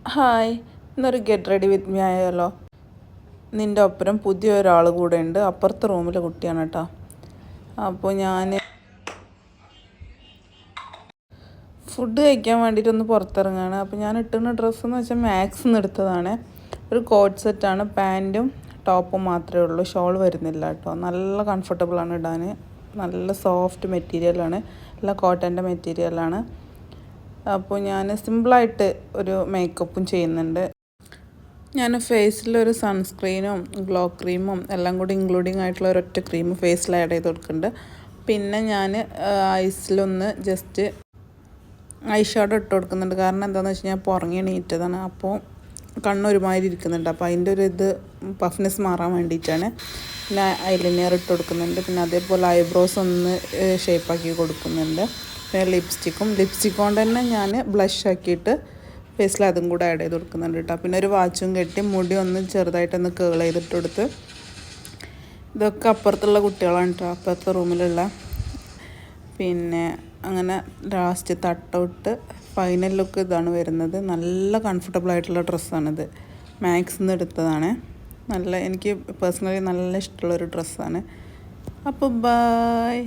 Hi, ഇന്നൊരു get ready with me ആയാലോ? നിൻ്റെ ഒപ്പരം പുതിയ ഒരാൾ കൂടെ ഉണ്ട്. അപ്പുറത്തെ റൂമിലെ കുട്ടിയാണ് കേട്ടോ. അപ്പോൾ ഞാൻ ഫുഡ് കഴിക്കാൻ വേണ്ടിയിട്ടൊന്ന് പുറത്തിറങ്ങുകയാണ്. അപ്പോൾ ഞാൻ ഇട്ടുന്ന ഡ്രസ്സെന്ന് വെച്ചാൽ മാക്സിൽ നിന്ന് എടുത്തതാണ്. ഒരു കോട്ട് സെറ്റാണ്, പാൻറ്റും ടോപ്പും മാത്രമേ ഉള്ളൂ, ഷോൾ വരുന്നില്ല കേട്ടോ. നല്ല കംഫർട്ടബിളാണ് ഇടാൻ, നല്ല സോഫ്റ്റ് മെറ്റീരിയലാണ്, നല്ല കോട്ടൻ്റെ മെറ്റീരിയലാണ്. അപ്പോൾ ഞാൻ സിമ്പിളായിട്ട് ഒരു മേക്കപ്പും ചെയ്യുന്നുണ്ട്. ഞാൻ ഫേസിലൊരു സൺസ്ക്രീനും ഗ്ലോ ക്രീമും എല്ലാം കൂടി ഇൻക്ലൂഡിങ് ആയിട്ടുള്ള ഒരൊറ്റ ക്രീം ഫേസിൽ ആഡ് ചെയ്ത് കൊടുക്കുന്നുണ്ട്. പിന്നെ ഞാൻ ഐസിലൊന്ന് ജസ്റ്റ് ഐ ഷാഡോ ഇട്ട് കൊടുക്കുന്നുണ്ട്. കാരണം എന്താണെന്ന് വെച്ച് കഴിഞ്ഞാൽ പുറങ്ങി എണീറ്റതാണ്, അപ്പോൾ കണ്ണൊരുമാതിരി ഇരിക്കുന്നുണ്ട്. അപ്പോൾ അതിൻ്റെ ഒരു പഫ്നെസ് മാറാൻ വേണ്ടിയിട്ടാണ്. പിന്നെ ഐലൈനർ ഇട്ട് കൊടുക്കുന്നുണ്ട്. പിന്നെ അതേപോലെ ഐബ്രോസ് ഒന്ന് ഷേപ്പാക്കി കൊടുക്കുന്നുണ്ട്. പിന്നെ ലിപ്സ്റ്റിക് കൊണ്ട് തന്നെ ഞാൻ ബ്ലഷ് ആക്കിയിട്ട് ഫേസിൽ അതും കൂടെ ആഡ് ചെയ്ത് കൊടുക്കുന്നുണ്ട് കേട്ടോ. പിന്നെ ഒരു വാച്ചും കെട്ടി മുടി ഒന്ന് ചെറുതായിട്ടൊന്ന് കേൾ ചെയ്തിട്ട് കൊടുത്ത്. ഇതൊക്കെ അപ്പുറത്തുള്ള കുട്ടികളാണ് കേട്ടോ, അപ്പുറത്തെ റൂമിലുള്ള. പിന്നെ അങ്ങനെ ലാസ്റ്റ് തട്ടൗട്ട് ഫൈനൽ ലുക്ക് ഇതാണ് വരുന്നത്. നല്ല കംഫർട്ടബിൾ ആയിട്ടുള്ള ഡ്രസ്സാണിത്, മാക്സിൽ നിന്ന് എടുത്തതാണ്. എനിക്ക് പേഴ്സണലി നല്ല ഇഷ്ടമുള്ളൊരു ഡ്രസ്സാണ്. അപ്പോൾ ബൈ.